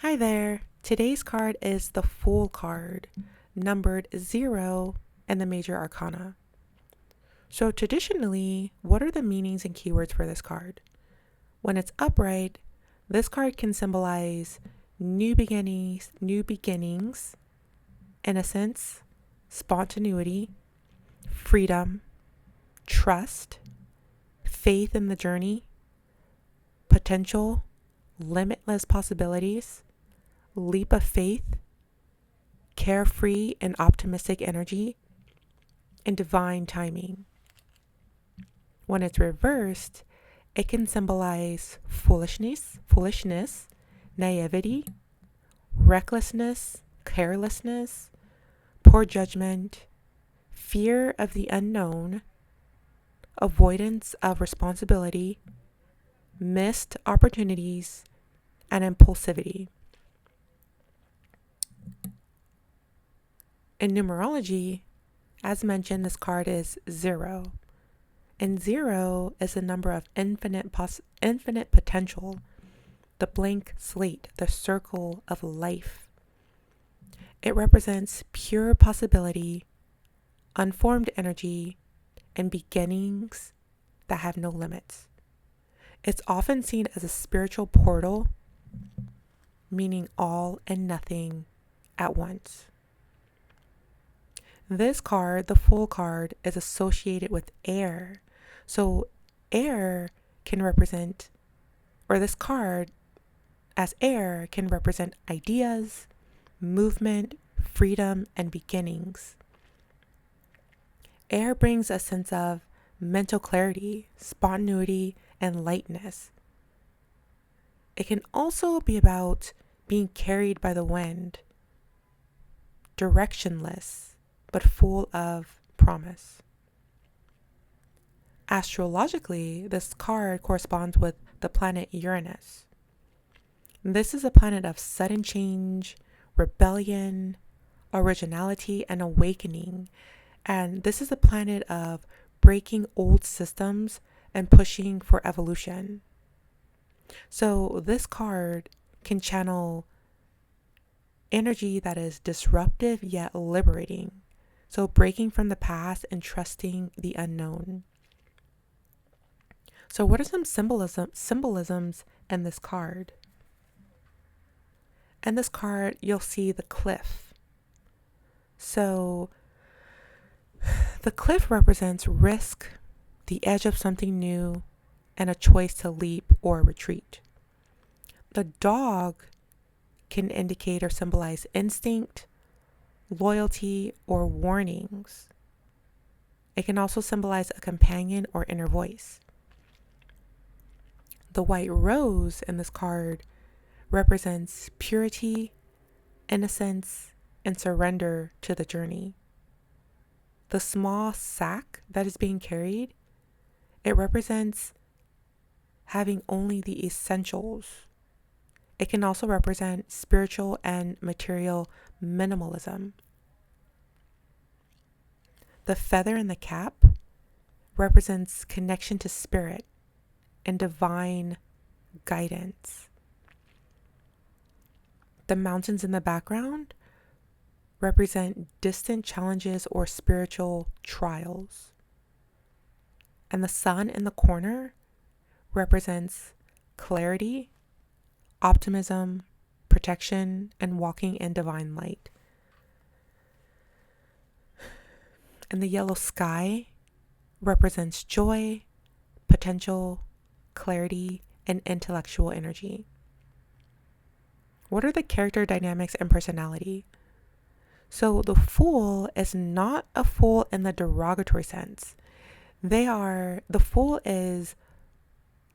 Hi there. Today's card is the Fool card, numbered 0 in the Major Arcana. So traditionally, what are the meanings and keywords for this card? When it's upright, this card can symbolize new beginnings, innocence, spontaneity, freedom, trust, faith in the journey, potential, limitless possibilities, leap of faith, carefree and optimistic energy, and divine timing. When it's reversed, it can symbolize foolishness, naivety, recklessness, carelessness, poor judgment, fear of the unknown, avoidance of responsibility, missed opportunities, and impulsivity. In numerology, as mentioned, this card is 0. And 0 is a number of infinite potential, the blank slate, the circle of life. It represents pure possibility, unformed energy, and beginnings that have no limits. It's often seen as a spiritual portal, meaning all and nothing at once. This card, the Fool card, is associated with air. So air can represent, or this card as air can represent ideas, movement, freedom, and beginnings. Air brings a sense of mental clarity, spontaneity, and lightness. It can also be about being carried by the wind, directionless, but full of promise. Astrologically, this card corresponds with the planet Uranus. This is a planet of sudden change, rebellion, originality, and awakening. And this is a planet of breaking old systems and pushing for evolution. So this card can channel energy that is disruptive yet liberating. So breaking from the past and trusting the unknown. So what are some symbolisms in this card? In this card, you'll see the cliff. So the cliff represents risk, the edge of something new, and a choice to leap or retreat. The dog can indicate or symbolize instinct, loyalty, or warnings. It can also symbolize a companion or inner voice. The white rose in this card represents purity, innocence, and surrender to the journey. The small sack that is being carried, it represents having only the essentials. It can also represent spiritual and material minimalism. The feather in the cap represents connection to spirit and divine guidance. The mountains in the background represent distant challenges or spiritual trials. And the sun in the corner represents clarity, optimism, protection, and walking in divine light. And the yellow sky represents joy, potential, clarity, and intellectual energy. What are the character dynamics and personality? So the Fool is not a fool in the derogatory sense. The Fool is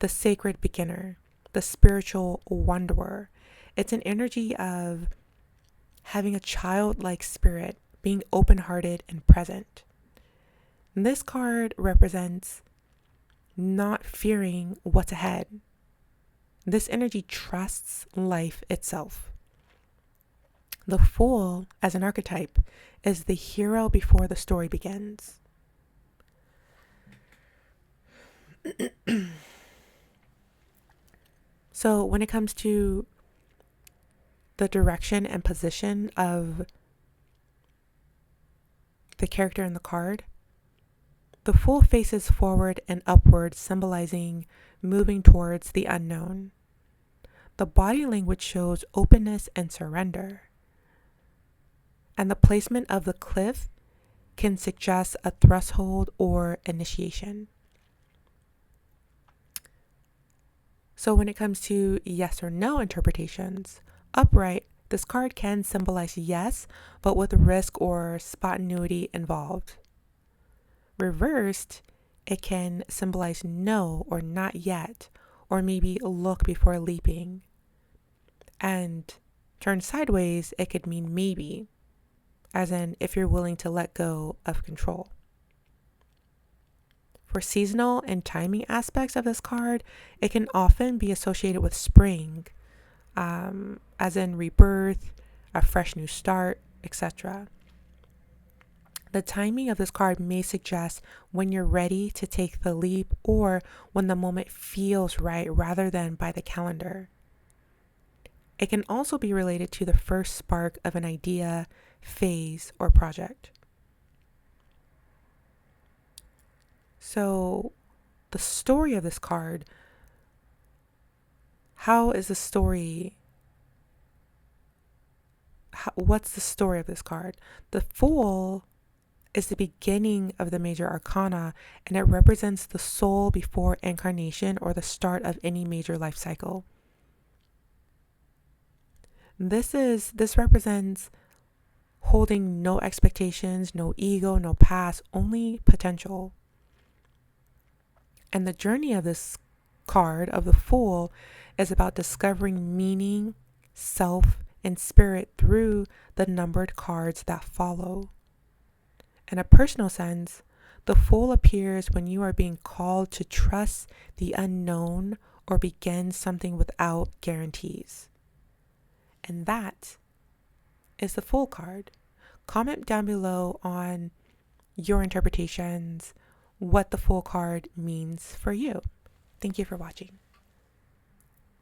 the sacred beginner, the spiritual wanderer. It's an energy of having a childlike spirit, being open-hearted and present. And this card represents not fearing what's ahead. This energy trusts life itself. The Fool, as an archetype, is the hero before the story begins. So when it comes to the direction and position of the character in the card. The Fool faces forward and upward, symbolizing moving towards the unknown. The body language shows openness and surrender. And the placement of the cliff can suggest a threshold or initiation. So when it comes to yes or no interpretations, upright, this card can symbolize yes, but with risk or spontaneity involved. Reversed, it can symbolize no or not yet, or maybe look before leaping. And turned sideways, it could mean maybe, as in if you're willing to let go of control. For seasonal and timing aspects of this card, it can often be associated with spring, as in rebirth, a fresh new start, etc. The timing of this card may suggest when you're ready to take the leap or when the moment feels right rather than by the calendar. It can also be related to the first spark of an idea, phase, or project. So, the story of this card, what's the story of this card? The Fool is the beginning of the major arcana, and it represents the soul before incarnation or the start of any major life cycle. This represents holding no expectations, no ego, no past, only potential. And the journey of this card of the Fool is about discovering meaning, self, and spirit through the numbered cards that follow. In a personal sense, the Fool appears when you are being called to trust the unknown or begin something without guarantees. And that is the Fool card. Comment down below on your interpretations, what the Fool card means for you. Thank you for watching.